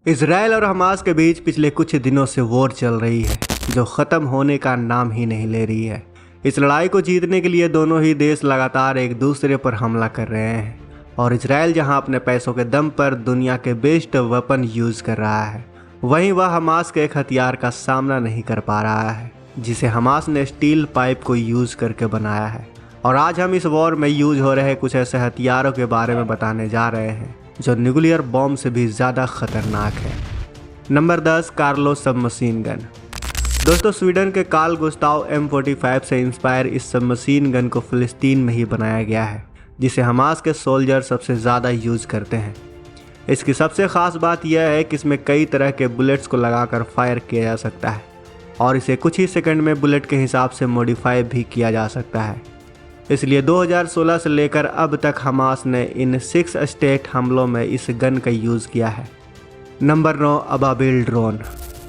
Israel और Hamas के बीच पिछले कुछ दिनों से वॉर चल रही है जो ख़त्म होने का नाम ही नहीं ले रही है। इस लड़ाई को जीतने के लिए दोनों ही देश लगातार एक दूसरे पर हमला कर रहे हैं और इसराइल जहां अपने पैसों के दम पर दुनिया के बेस्ट वेपन यूज़ कर रहा है, वहीं वह हमास के एक हथियार का सामना नहीं कर पा रहा है जिसे हमास ने स्टील पाइप को यूज़ करके बनाया है। और आज हम इस वॉर में यूज हो रहे कुछ ऐसे हथियारों के बारे में बताने जा रहे हैं जो न्यूक्लियर बॉम्ब से भी ज़्यादा खतरनाक है। Number 10, Carlo submachine gun. दोस्तों, स्वीडन के कार्ल गुस्ताव M45 से इंस्पायर इस सबमशीन गन को फ़िलिस्तीन में ही बनाया गया है जिसे हमास के सोल्जर सबसे ज़्यादा यूज़ करते हैं। इसकी सबसे ख़ास बात यह है कि इसमें कई तरह के बुलेट्स को लगाकर फायर किया जा सकता है और इसे कुछ ही सेकंड में बुलेट के हिसाब से मॉडिफाई भी किया जा सकता है। इसलिए 2016 से लेकर अब तक हमास ने इन 6 स्टेट हमलों में इस गन का यूज़ किया है। नंबर 9, अबाबिल ड्रोन।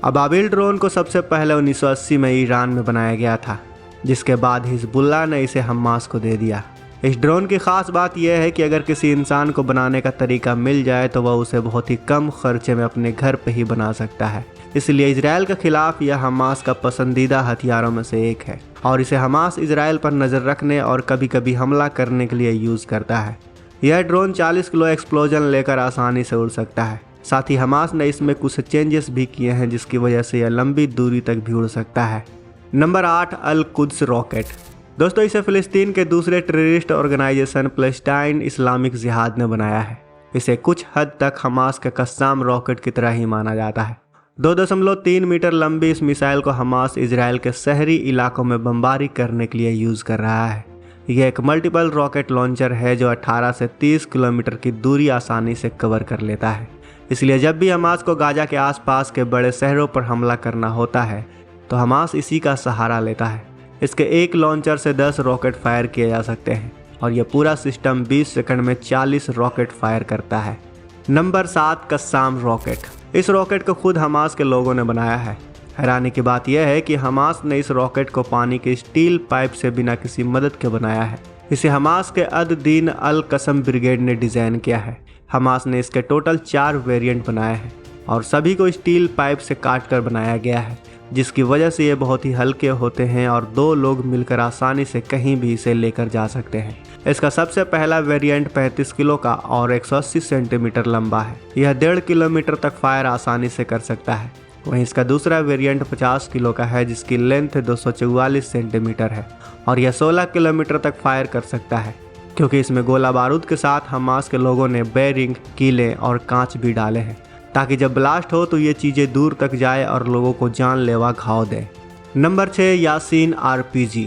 अबाबिल ड्रोन को सबसे पहले 1980 में ईरान में बनाया गया था, जिसके बाद हिजबुल्लाह ने इसे हमास को दे दिया। इस ड्रोन की ख़ास बात यह है कि अगर किसी इंसान को बनाने का तरीका मिल जाए तो वह उसे बहुत ही कम खर्चे में अपने घर पर ही बना सकता है। इसलिए इजराइल के खिलाफ यह हमास का पसंदीदा हथियारों में से एक है और इसे हमास इजराइल पर नज़र रखने और कभी कभी हमला करने के लिए यूज़ करता है। यह ड्रोन 40 किलो एक्सप्लोजन लेकर आसानी से उड़ सकता है। साथ ही हमास ने इसमें कुछ चेंजेस भी किए हैं जिसकी वजह से यह लंबी दूरी तक भी उड़ सकता है। नंबर 8, अल कुद्स रॉकेट। दोस्तों, इसे फ़िलिस्तीन के दूसरे टेररिस्ट ऑर्गेनाइजेशन पैलेस्टाइन इस्लामिक जिहाद ने बनाया है। इसे कुछ हद तक हमास के कस्साम रॉकेट की तरह ही माना जाता है। 2.3 मीटर लंबी इस मिसाइल को हमास इजराइल के शहरी इलाकों में बमबारी करने के लिए यूज़ कर रहा है। यह एक मल्टीपल रॉकेट लॉन्चर है जो 18 से 30 किलोमीटर की दूरी आसानी से कवर कर लेता है। इसलिए जब भी हमास को गाजा के आसपास के बड़े शहरों पर हमला करना होता है तो हमास इसी का सहारा लेता है। इसके एक लॉन्चर से 10 रॉकेट फायर किए जा सकते हैं और यह पूरा सिस्टम 20 सेकंड में 40 रॉकेट फायर करता है। Number 7, Qassam rocket. इस रॉकेट को खुद हमास के लोगों ने बनाया है। हैरानी की बात यह है कि हमास ने इस रॉकेट को पानी के स्टील पाइप से बिना किसी मदद के बनाया है। इसे हमास के अद-दीन अल कसम ब्रिगेड ने डिज़ाइन किया है। हमास ने इसके टोटल 4 वेरिएंट बनाए हैं और सभी को स्टील पाइप से काट कर बनाया गया है, जिसकी वजह से ये बहुत ही हल्के होते हैं और 2 लोग मिलकर आसानी से कहीं भी इसे लेकर जा सकते हैं। इसका सबसे पहला वेरिएंट 35 किलो का और 180 सेंटीमीटर लंबा है। यह 1.5 किलोमीटर तक फायर आसानी से कर सकता है। वहीं इसका दूसरा वेरिएंट 50 किलो का है जिसकी लेंथ 244 सेंटीमीटर है और यह 16 किलोमीटर तक फायर कर सकता है, क्योंकि इसमें गोला बारूद के साथ हमास के लोगों ने बेरिंग, कीलें और कांच भी डाले हैं ताकि जब ब्लास्ट हो तो ये चीज़ें दूर तक जाए और लोगों को जानलेवा घाव दे। Number 6, Yassin RPG।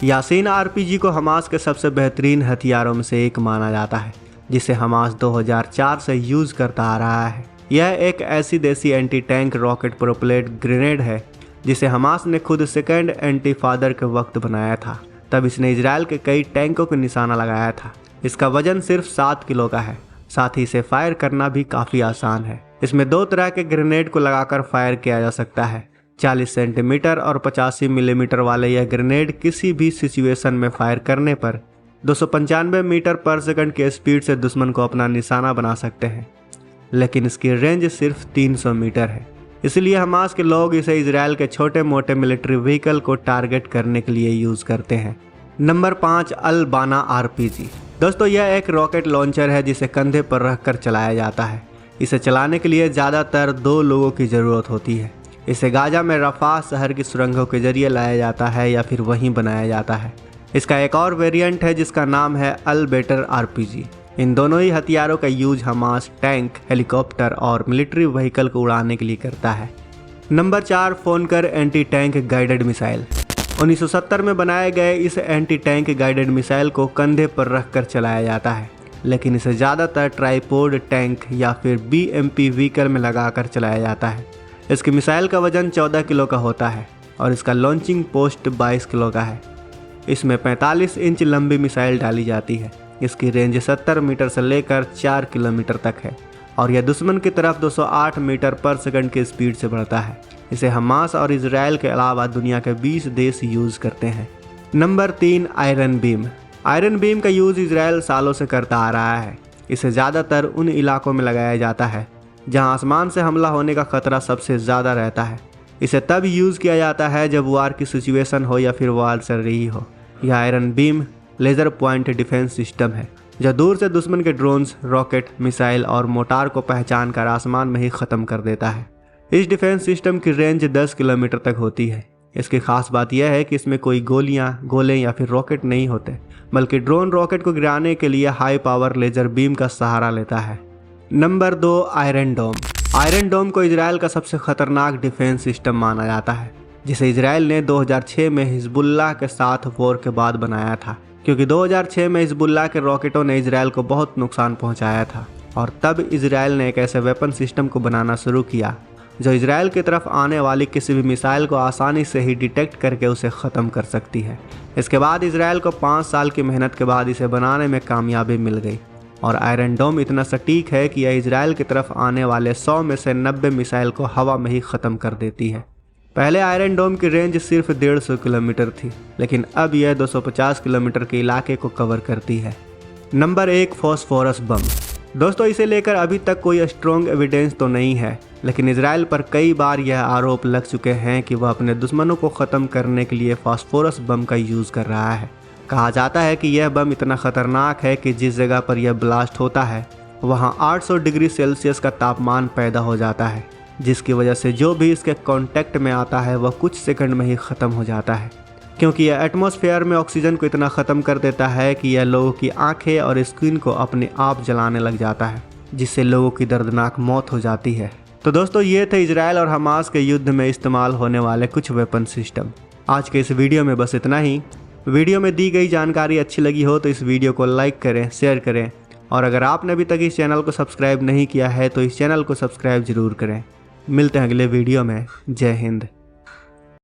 Yassin RPG को हमास के सबसे बेहतरीन हथियारों में से एक माना जाता है, जिसे हमास 2004 से यूज़ करता आ रहा है। यह एक ऐसी देसी anti tank rocket propelled grenade है जिसे हमास ने खुद सेकेंड इंतिफादा के वक्त बनाया था। तब इसने इजराइल के कई टैंकों को निशाना लगाया था। इसका वजन सिर्फ 7 किलो का है। साथ ही इसे फायर करना भी काफ़ी आसान है। इसमें 2 तरह के ग्रेनेड को लगाकर फायर किया जा सकता है। 40 सेंटीमीटर और 85 मिलीमीटर वाले यह ग्रेनेड किसी भी सिचुएशन में फायर करने पर 295 मीटर पर सेकंड के स्पीड से दुश्मन को अपना निशाना बना सकते हैं, लेकिन इसकी रेंज सिर्फ 300 मीटर है। इसलिए हमास के लोग इसे इजराइल के छोटे मोटे मिलिट्री व्हीकल को टारगेट करने के लिए यूज़ करते हैं। नंबर 5, अल बाना RPG। दोस्तों, यह एक रॉकेट लॉन्चर है जिसे कंधे पर रखकर चलाया जाता है। इसे चलाने के लिए ज़्यादातर 2 लोगों की ज़रूरत होती है। इसे गाजा में रफा शहर की सुरंगों के जरिए लाया जाता है या फिर वहीं बनाया जाता है। इसका एक और वेरिएंट है जिसका नाम है अल बेटर RPG। इन दोनों ही हथियारों का यूज हमास टैंक, हेलीकॉप्टर और मिलिट्री व्हीकल को उड़ाने के लिए करता है। नंबर 4, फोनकर एंटी टैंक गाइडेड मिसाइल। 1970 में बनाए गए इस एंटी टैंक गाइडेड मिसाइल को कंधे पर रखकर चलाया जाता है, लेकिन इसे ज़्यादातर ट्राइपोड टैंक या फिर BMP व्हीकल में लगाकर चलाया जाता है। इसकी मिसाइल का वजन 14 किलो का होता है और इसका लॉन्चिंग पोस्ट 22 किलो का है। इसमें 45 इंच लंबी मिसाइल डाली जाती है। इसकी रेंज 70 मीटर से लेकर 4 किलोमीटर तक है और यह दुश्मन की तरफ 208 मीटर पर सेकंड की स्पीड से बढ़ता है। इसे हमास और इजराइल के अलावा दुनिया के 20 देश यूज़ करते हैं। Number 3, iron beam. Iron beam का यूज़ इजराइल सालों से करता आ रहा है। इसे ज़्यादातर उन इलाकों में लगाया जाता है जहां आसमान से हमला होने का खतरा सबसे ज़्यादा रहता है। इसे तब यूज़ किया जाता है जब वार की सिचुएशन हो या फिर वार चल रही हो। यह iron beam laser point defence system है जो दूर से दुश्मन के ड्रोन्स, रॉकेट, मिसाइल और मोटार को पहचान कर आसमान में ही ख़त्म कर देता है। इस डिफेंस सिस्टम की रेंज 10 किलोमीटर तक होती है। इसकी खास बात यह है कि इसमें कोई गोले या फिर रॉकेट नहीं होते, बल्कि ड्रोन रॉकेट को गिराने के लिए हाई पावर लेज़र बीम का सहारा लेता है। नंबर 2, आयरन डोम। आयरन डोम को इजराइल का सबसे खतरनाक डिफेंस सिस्टम माना जाता है, जिसे इजराइल ने 2006 में हिजबुल्लाह के साथ वॉर के बाद बनाया था, क्योंकि 2006 में हिजबुल्लाह के रॉकेटों ने इजराइल को बहुत नुकसान पहुंचाया था। और तब इजराइल ने एक ऐसे वेपन सिस्टम को बनाना शुरू किया जो इजराइल की तरफ आने वाली किसी भी मिसाइल को आसानी से ही डिटेक्ट करके उसे ख़त्म कर सकती है। इसके बाद इजराइल को 5 साल की मेहनत के बाद इसे बनाने में कामयाबी मिल गई और आयरन डोम इतना सटीक है कि यह इजराइल की तरफ आने वाले 100 में से 90 मिसाइल को हवा में ही ख़त्म कर देती है। पहले आयरन डोम की रेंज सिर्फ 150 किलोमीटर थी, लेकिन अब यह 250 किलोमीटर के इलाके को कवर करती है। नंबर 1, फॉस्फोरस बम। दोस्तों, इसे लेकर अभी तक कोई स्ट्रॉन्ग एविडेंस तो नहीं है, लेकिन इजराइल पर कई बार यह आरोप लग चुके हैं कि वह अपने दुश्मनों को ख़त्म करने के लिए फॉस्फोरस बम का यूज़ कर रहा है। कहा जाता है कि यह बम इतना ख़तरनाक है कि जिस जगह पर यह ब्लास्ट होता है वहाँ 800 डिग्री सेल्सियस का तापमान पैदा हो जाता है, जिसकी वजह से जो भी इसके कांटेक्ट में आता है वह कुछ सेकंड में ही ख़त्म हो जाता है, क्योंकि यह एटमॉस्फेयर में ऑक्सीजन को इतना ख़त्म कर देता है कि यह लोगों की आंखें और स्किन को अपने आप जलाने लग जाता है, जिससे लोगों की दर्दनाक मौत हो जाती है। तो दोस्तों, ये थे इजराइल और हमास के युद्ध में इस्तेमाल होने वाले कुछ वेपन सिस्टम। आज के इस वीडियो में बस इतना ही। वीडियो में दी गई जानकारी अच्छी लगी हो तो इस वीडियो को लाइक करें, शेयर करें, और अगर आपने अभी तक इस चैनल को सब्सक्राइब नहीं किया है तो इस चैनल को सब्सक्राइब जरूर करें। मिलते हैं अगले वीडियो में। जय हिंद।